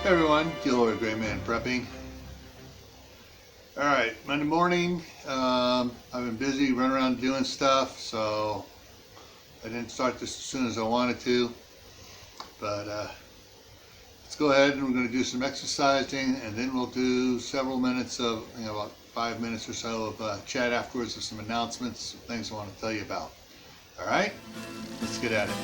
Hey everyone, Gilroy Gray Man Prepping. Alright, Monday morning. I've been busy running around doing stuff, so I didn't start this as soon as I wanted to. But let's go ahead and we're going to do some exercising, and then we'll do several minutes of, about 5 minutes or so of chat afterwards with some announcements, some things I want to tell you about. Alright, let's get at it.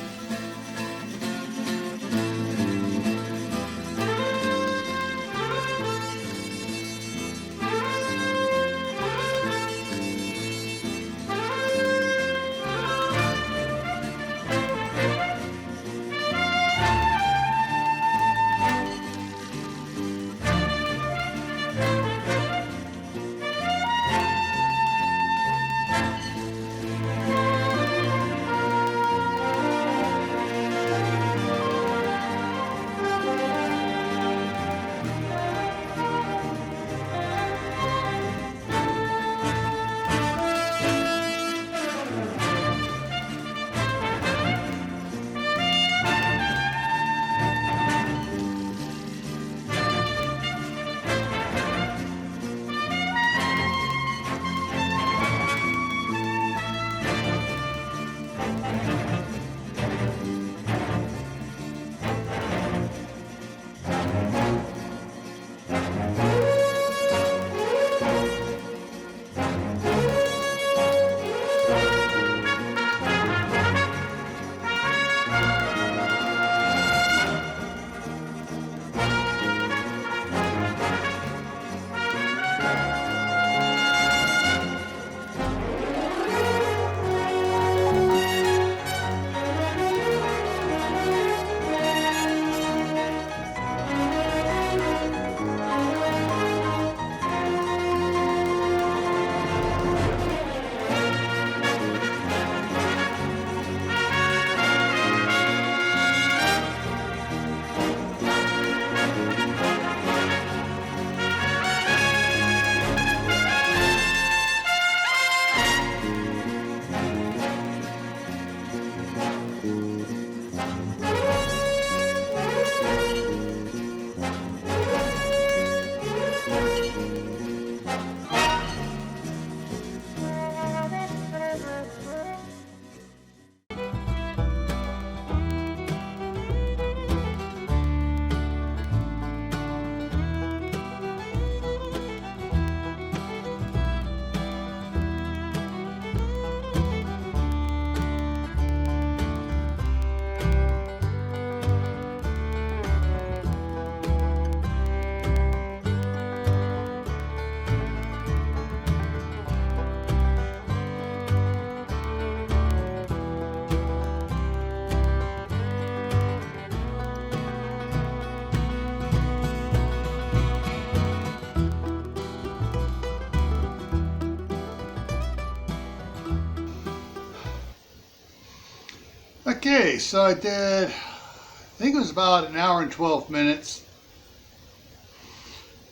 Okay, so I think it was about an hour and 12 minutes.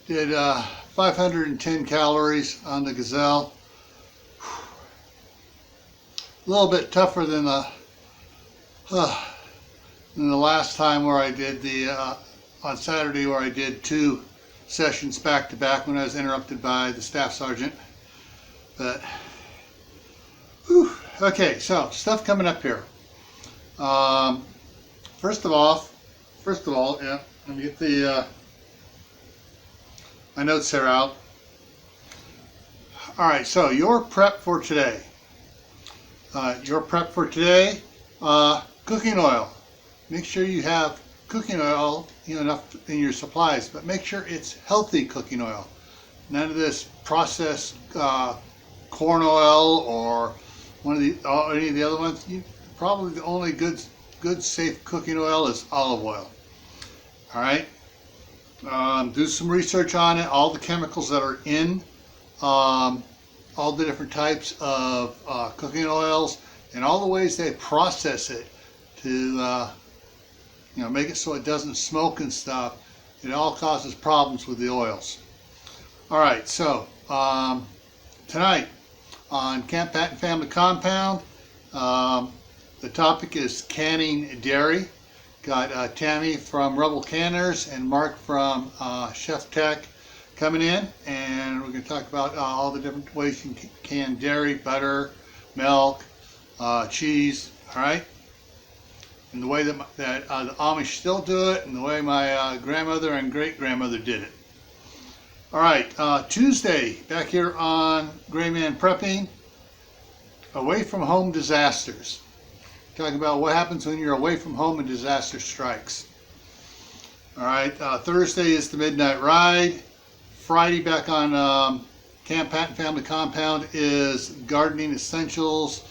Did 510 calories on the Gazelle. A little bit tougher than the last time where I did on Saturday, where I did 2 sessions back to back when I was interrupted by the staff sergeant. But whew. Okay, so stuff coming up here. First of all, yeah, let me get my notes here out. All right, so your prep for today. Cooking oil. Make sure you have cooking oil, enough in your supplies, but make sure it's healthy cooking oil. None of this processed corn oil or any of the other ones. Probably the only good safe cooking oil is olive oil. All right. Do some research on it. All the chemicals that are in all the different types of cooking oils, and all the ways they process it to make it so it doesn't smoke and stuff. It all causes problems with the oils. All right. So tonight on Camp Patton Family Compound. The topic is canning dairy. Got Tammy from Rebel Canners and Mark from Chef Tech coming in, and we're going to talk about all the different ways you can can dairy, butter, milk, cheese, all right? And the way that the Amish still do it, and the way my grandmother and great-grandmother did it. All right, Tuesday, back here on Gray Man Prepping, away from home disasters. Talking about what happens when you're away from home and disaster strikes. All right, Thursday is the Midnight Ride. Friday, back on Camp Patton Family Compound, is gardening essentials,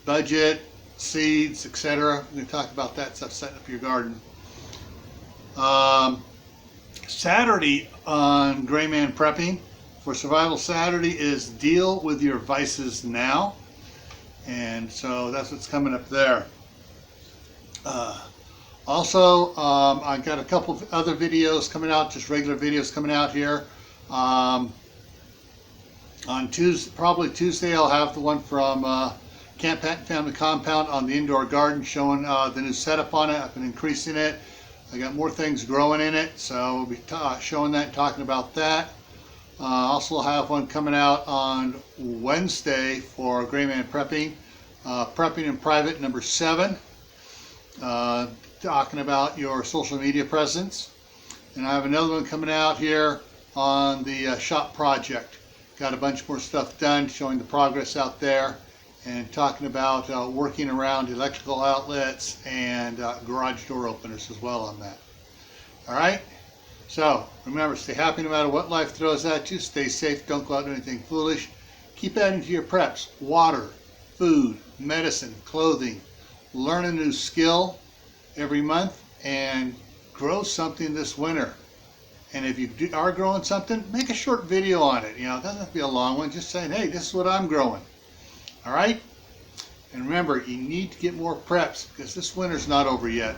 budget, seeds, etc. We're going to talk about that stuff, setting up your garden. Saturday on Gray Man Prepping for Survival Saturday is Deal with Your Vices Now. And so that's what's coming up there. Also, I've got a couple of other videos coming out, just regular videos coming out here. On Tuesday, probably Tuesday, I'll have the one from Camp Patton Family Compound on the indoor garden, showing the new setup on it. I've been increasing it. I got more things growing in it, so we'll be showing that and talking about that. Also have one coming out on Wednesday for Gray Man Prepping, Prepping in Private number 7, talking about your social media presence. And I have another one coming out here on the shop project. Got a bunch more stuff done, showing the progress out there, and talking about working around electrical outlets and garage door openers as well on that. All right, so remember, stay happy no matter what life throws at you. Stay safe, don't go out and do anything foolish. Keep adding to your preps: water, food, medicine, clothing. Learn a new skill every month and grow something this winter. And if you are growing something, make a short video on it. You know, it doesn't have to be a long one, just saying, hey, this is what I'm growing. All right? And remember, you need to get more preps because this winter's not over yet.